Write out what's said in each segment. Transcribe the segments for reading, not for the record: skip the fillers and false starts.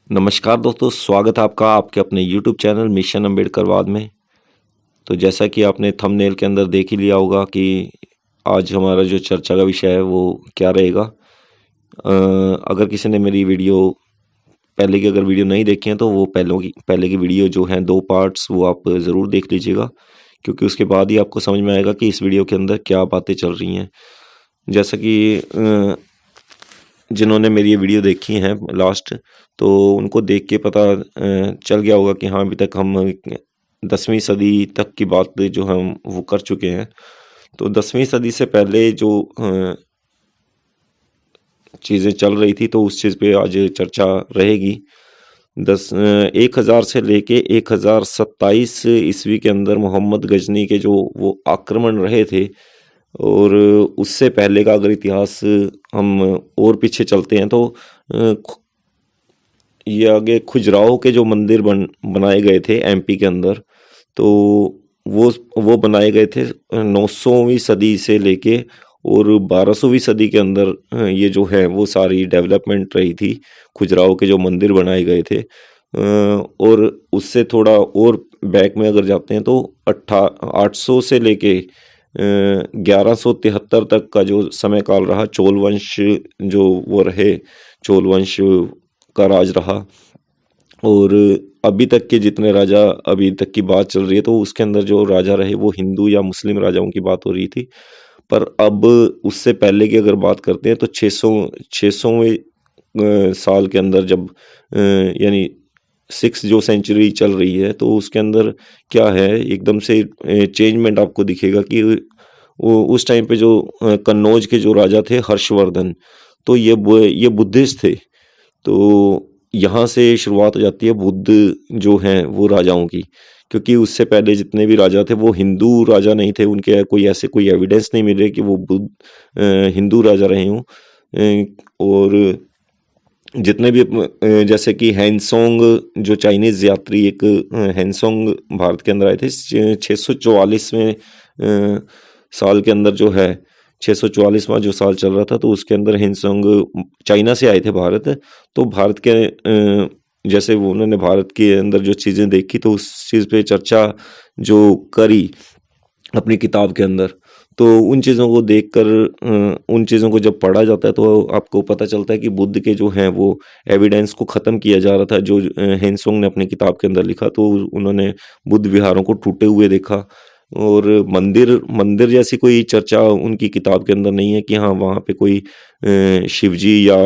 नमस्कार दोस्तों, स्वागत है आपका आपके अपने यूट्यूब चैनल मिशन अम्बेडकरवाद में। तो जैसा कि आपने थंबनेल के अंदर देख ही लिया होगा कि आज हमारा जो चर्चा का विषय है वो क्या रहेगा। अगर किसी ने मेरी वीडियो पहले की अगर वीडियो नहीं देखी है तो वो पहले की वीडियो जो है 2 पार्ट्स वो आप ज़रूर देख लीजिएगा, क्योंकि उसके बाद ही आपको समझ में आएगा कि इस वीडियो के अंदर क्या बातें चल रही हैं। जैसा कि जिन्होंने मेरी ये वीडियो देखी हैं लास्ट, तो उनको देख के पता चल गया होगा कि हाँ, अभी तक हम 10वीं सदी तक की बात जो हम वो कर चुके हैं। तो 10वीं सदी से पहले जो चीज़ें चल रही थी तो उस चीज़ पे आज चर्चा रहेगी। 1000 से लेके 1027 ईस्वी के अंदर मोहम्मद गजनी के जो वो आक्रमण रहे थे, और उससे पहले का अगर इतिहास हम और पीछे चलते हैं तो ये आगे खुजराहो के जो मंदिर बनाए गए थे एमपी के अंदर, तो वो बनाए गए थे 900वीं सदी से लेके, और 1200वीं सदी के अंदर ये जो है वो सारी डेवलपमेंट रही थी। खुजराहो के जो मंदिर बनाए गए थे, और उससे थोड़ा और बैक में अगर जाते हैं तो 800 से लेके 1173 तक का जो समय काल रहा, चोल वंश जो वो रहे, चोल वंश का राज रहा। और अभी तक के जितने राजा अभी तक की बात चल रही है तो उसके अंदर जो राजा रहे वो हिंदू या मुस्लिम राजाओं की बात हो रही थी। पर अब उससे पहले की अगर बात करते हैं तो 600वें साल के अंदर जब यानी 6 जो सेंचुरी चल रही है तो उसके अंदर क्या है, एकदम से चेंजमेंट आपको दिखेगा कि वो उस टाइम पे जो कन्नौज के जो राजा थे हर्षवर्धन, तो ये बुद्धिस्ट थे। तो यहाँ से शुरुआत हो जाती है बुद्ध जो हैं वो राजाओं की, क्योंकि उससे पहले जितने भी राजा थे वो हिंदू राजा नहीं थे, उनके कोई एविडेंस नहीं मिल रही कि वो हिंदू राजा रहे हों। और जितने भी जैसे कि हैंसोंग जो चाइनीज यात्री एक हैंसोंग भारत के अंदर आए थे 644वें साल के अंदर जो है, 644वां जो साल चल रहा था तो उसके अंदर हैंसोंग चाइना से आए थे भारत। तो भारत के जैसे वो उन्होंने भारत के अंदर जो चीज़ें देखी तो उस चीज़ पे चर्चा जो करी अपनी किताब के अंदर, तो उन चीज़ों को देखकर उन चीज़ों को जब पढ़ा जाता है तो आपको पता चलता है कि बुद्ध के जो हैं वो एविडेंस को ख़त्म किया जा रहा था। जो हेनसोंग ने अपनी किताब के अंदर लिखा तो उन्होंने बुद्ध विहारों को टूटे हुए देखा, और मंदिर मंदिर जैसी कोई चर्चा उनकी किताब के अंदर नहीं है कि हाँ वहाँ पे कोई शिव जी या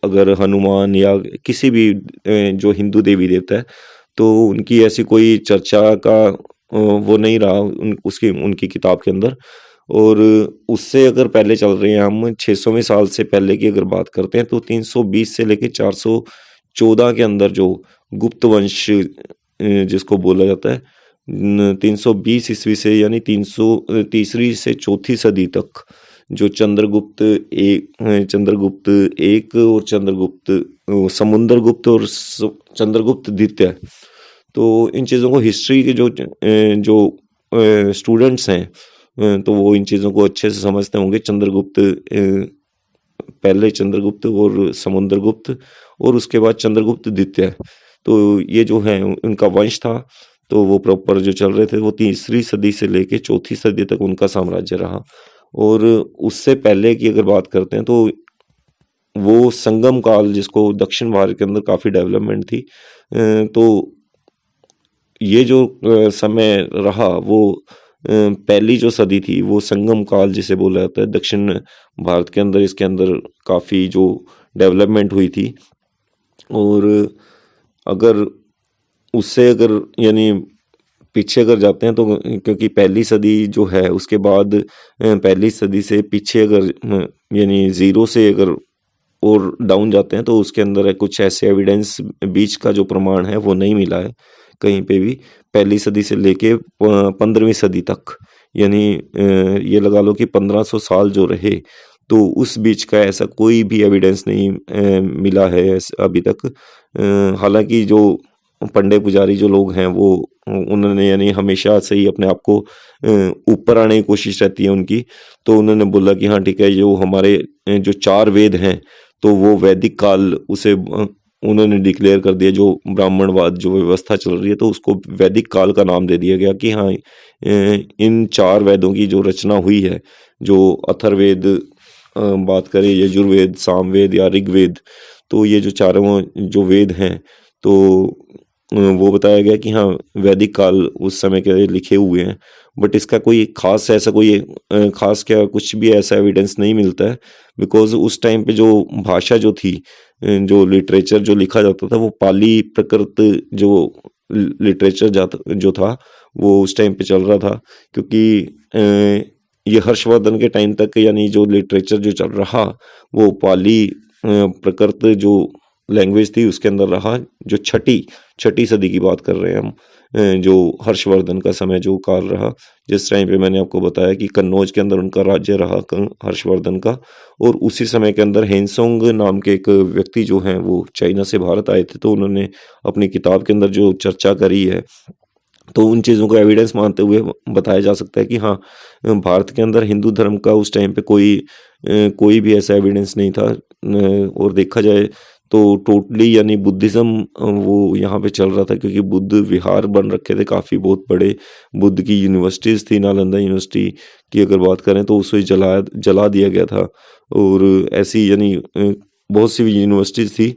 अगर हनुमान या किसी भी जो हिंदू देवी देवता है तो उनकी ऐसी कोई चर्चा का वो नहीं रहा उनकी किताब के अंदर। और उससे अगर पहले चल रहे हैं हम 600वें साल से पहले की अगर बात करते हैं तो 320 से लेके 414 के अंदर जो गुप्त वंश जिसको बोला जाता है 320 ईस्वी से यानी 330 से चौथी सदी तक जो चंद्रगुप्त एक और समुद्रगुप्त और चंद्रगुप्त द्वितीय, तो इन चीज़ों को हिस्ट्री के जो स्टूडेंट्स हैं तो वो इन चीज़ों को अच्छे से समझते होंगे। चंद्रगुप्त पहले चंद्रगुप्त और समुद्रगुप्त, और उसके बाद चंद्रगुप्त द्वितीय, तो ये जो है उनका वंश था। तो वो प्रॉपर जो चल रहे थे वो 3री सदी से लेके 4थी सदी तक उनका साम्राज्य रहा। और उससे पहले की अगर बात करते हैं तो वो संगम काल जिसको दक्षिण भारत के अंदर काफ़ी डेवलपमेंट थी। तो ये जो समय रहा वो पहली जो सदी थी वो संगम काल जिसे बोला जाता है दक्षिण भारत के अंदर, इसके अंदर काफ़ी जो डेवलपमेंट हुई थी। और अगर उससे अगर यानी पीछे अगर जाते हैं तो क्योंकि पहली सदी जो है उसके बाद पहली सदी से पीछे अगर यानी ज़ीरो से अगर और डाउन जाते हैं तो उसके अंदर है कुछ ऐसे एविडेंस बीच का जो प्रमाण है वो नहीं मिला है कहीं पे भी पहली सदी से लेके 15वीं सदी तक, यानी ये लगा लो कि 1500 साल जो रहे तो उस बीच का ऐसा कोई भी एविडेंस नहीं मिला है अभी तक। हालांकि जो पंडे पुजारी जो लोग हैं वो उन्होंने यानी हमेशा से ही अपने आप को ऊपर आने की कोशिश रहती है उनकी, तो उन्होंने बोला कि हाँ ठीक है, जो हमारे जो 4 वेद हैं तो वो वैदिक काल उसे उन्होंने डिक्लेयर कर दिया, जो ब्राह्मणवाद जो व्यवस्था चल रही है, तो उसको वैदिक काल का नाम दे दिया गया कि हाँ, इन 4 वेदों की जो रचना हुई है, जो अथर्ववेद बात करें, यजुर्वेद, सामवेद या ऋग्वेद, तो ये जो चारों जो वेद हैं, तो वो बताया गया कि हाँ, वैदिक काल उस समय के लिखे हुए हैं। बट इसका कोई खास ऐसा कोई खास क्या कुछ भी ऐसा एविडेंस नहीं मिलता है, बिकॉज उस टाइम पे जो भाषा जो थी, जो लिटरेचर जो लिखा जाता था, वो पाली प्रकृत जो लिटरेचर जाता जो था, वो उस टाइम पे चल रहा था। क्योंकि ये हर्षवर्धन के टाइम तक यानी जो लिटरेचर जो चल रहा, वो पाली प्रकृत जो लैंग्वेज थी उसके अंदर रहा, जो छठी सदी की बात कर रहे हैं हम, जो हर्षवर्धन का समय जो काल रहा, जिस टाइम पे मैंने आपको बताया कि कन्नौज के अंदर उनका राज्य रहा हर्षवर्धन का। और उसी समय के अंदर हेनसोंग नाम के एक व्यक्ति जो हैं वो चाइना से भारत आए थे, तो उन्होंने अपनी किताब के अंदर जो चर्चा करी है, तो उन चीज़ों को एविडेंस मानते हुए बताया जा सकता है कि हाँ, भारत के अंदर हिंदू धर्म का उस टाइम पे कोई भी ऐसा एविडेंस नहीं था। और देखा जाए तो टोटली यानी बुद्धिज़्म वो यहाँ पे चल रहा था, क्योंकि बुद्ध विहार बन रखे थे काफ़ी बहुत बड़े। बुद्ध की यूनिवर्सिटीज़ थी, नालंदा यूनिवर्सिटी की अगर बात करें तो उसे जला दिया गया था। और ऐसी यानी बहुत सी यूनिवर्सिटीज़ थी।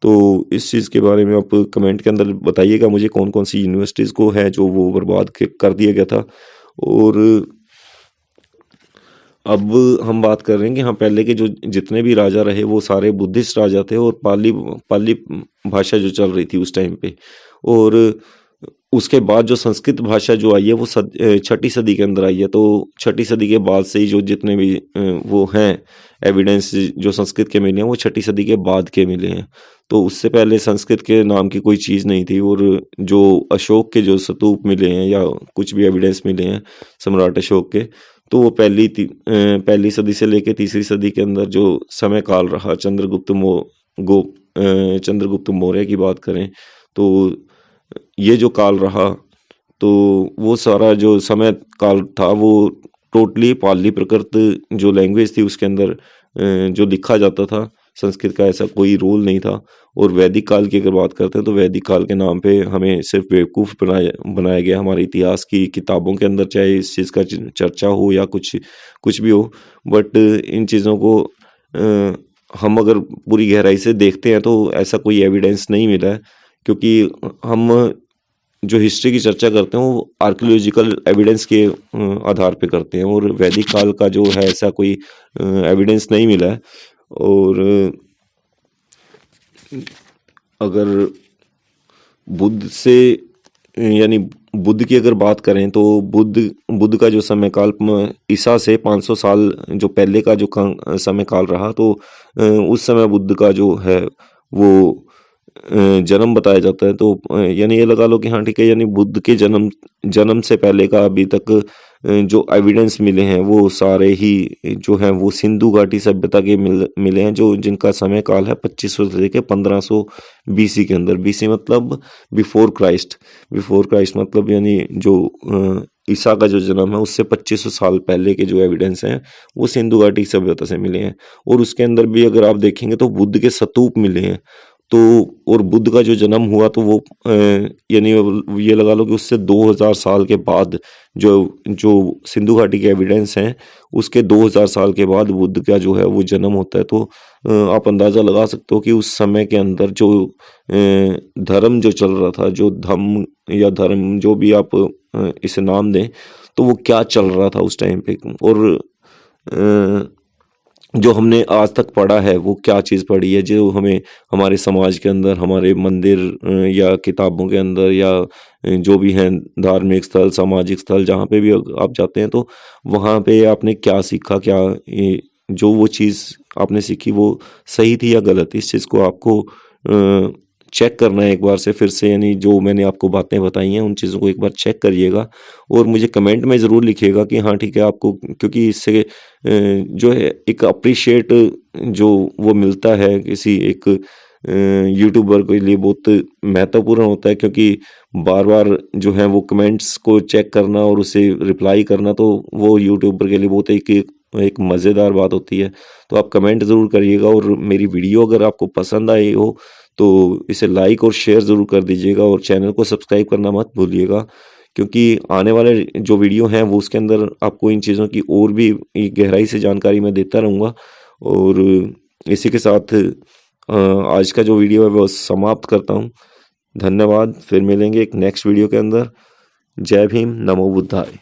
तो इस चीज़ के बारे में आप कमेंट के अंदर बताइएगा मुझे, कौन कौन सी यूनिवर्सिटीज़ को है जो वो बर्बाद कर दिया गया था। और अब हम बात कर रहे हैं कि हाँ, पहले के जो जितने भी राजा रहे वो सारे बुद्धिस्ट राजा थे, और पाली पाली भाषा जो चल रही थी उस टाइम पे। और उसके बाद जो संस्कृत भाषा जो आई है वो छठी सदी के अंदर आई है। तो छठी सदी के बाद से ही जो जितने भी वो हैं एविडेंस जो संस्कृत के मिले हैं, वो छठी सदी के बाद के मिले हैं। तो उससे पहले संस्कृत के नाम की कोई चीज़ नहीं थी। और जो अशोक के जो स्तूप मिले हैं या कुछ भी एविडेंस मिले हैं सम्राट अशोक के, तो वो पहली सदी से लेकर तीसरी सदी के अंदर जो समय काल रहा, चंद्रगुप्त मौर्य की बात करें तो ये जो काल रहा, तो वो सारा जो समय काल था वो टोटली पाली प्रकृत जो लैंग्वेज थी उसके अंदर जो लिखा जाता था। संस्कृत का ऐसा कोई रोल नहीं था। और वैदिक काल की अगर बात करते हैं तो वैदिक काल के नाम पे हमें सिर्फ बेवकूफ़ बनाया गया हमारे इतिहास की किताबों के अंदर, चाहे इस चीज़ का चर्चा हो या कुछ भी हो। बट इन चीज़ों को हम अगर पूरी गहराई से देखते हैं तो ऐसा कोई एविडेंस नहीं मिला है। क्योंकि हम जो हिस्ट्री की चर्चा करते हैं वो आर्कियोलॉजिकल एविडेंस के आधार पे करते हैं, और वैदिक काल का जो है ऐसा कोई एविडेंस नहीं मिला है। और अगर बुद्ध से यानी बुद्ध की अगर बात करें तो बुद्ध का जो समय काल ईसा से 500 साल जो पहले का जो समय काल रहा, तो उस समय बुद्ध का जो है वो जन्म बताया जाता है। तो यानी ये लगा लो कि हाँ ठीक है, यानी बुद्ध के जन्म से पहले का अभी तक जो एविडेंस मिले हैं वो सारे ही जो हैं वो सिंधु घाटी सभ्यता के मिले हैं, जो जिनका समय काल है 2500 से लेकर 1500 बीसी के अंदर। बीसी मतलब बिफोर क्राइस्ट मतलब यानी जो ईसा का जो जन्म है उससे 2500 साल पहले के जो एविडेंस हैं वो सिंधु घाटी सभ्यता से मिले हैं। और उसके अंदर भी अगर आप देखेंगे तो बुद्ध के स्तूप मिले हैं। तो और बुद्ध का जो जन्म हुआ तो वो यानी ये लगा लो कि उससे 2000 साल के बाद जो जो सिंधु घाटी के एविडेंस हैं उसके 2000 साल के बाद बुद्ध का जो है वो जन्म होता है। तो आप अंदाज़ा लगा सकते हो कि उस समय के अंदर जो धर्म जो चल रहा था, जो धम्म या धर्म जो भी आप इसे नाम दें, तो वो क्या चल रहा था उस टाइम पे। और जो हमने आज तक पढ़ा है वो क्या चीज़ पढ़ी है जो हमें हमारे समाज के अंदर, हमारे मंदिर या किताबों के अंदर या जो भी हैं धार्मिक स्थल, सामाजिक स्थल, जहाँ पे भी आप जाते हैं तो वहाँ पे आपने क्या सीखा, क्या जो वो चीज़ आपने सीखी वो सही थी या गलत थी। इस चीज़ को आपको चेक करना है एक बार से फिर से, यानी जो मैंने आपको बातें बताई हैं उन चीज़ों को एक बार चेक करिएगा और मुझे कमेंट में ज़रूर लिखिएगा कि हाँ ठीक है आपको, क्योंकि इससे जो है एक अप्रिशिएट जो वो मिलता है किसी एक यूट्यूबर के लिए बहुत महत्वपूर्ण होता है। क्योंकि बार बार जो है वो कमेंट्स को चेक करना और उसे रिप्लाई करना, तो वो यूट्यूबर के लिए बहुत एक मज़ेदार बात होती है। तो आप कमेंट ज़रूर करिएगा और मेरी वीडियो अगर आपको पसंद आई हो तो इसे लाइक और शेयर ज़रूर कर दीजिएगा और चैनल को सब्सक्राइब करना मत भूलिएगा, क्योंकि आने वाले जो वीडियो हैं वो उसके अंदर आपको इन चीज़ों की और भी गहराई से जानकारी मैं देता रहूँगा। और इसी के साथ आज का जो वीडियो है वो समाप्त करता हूँ। धन्यवाद, फिर मिलेंगे एक नेक्स्ट वीडियो के अंदर। जय भीम, नमो बुद्धाय।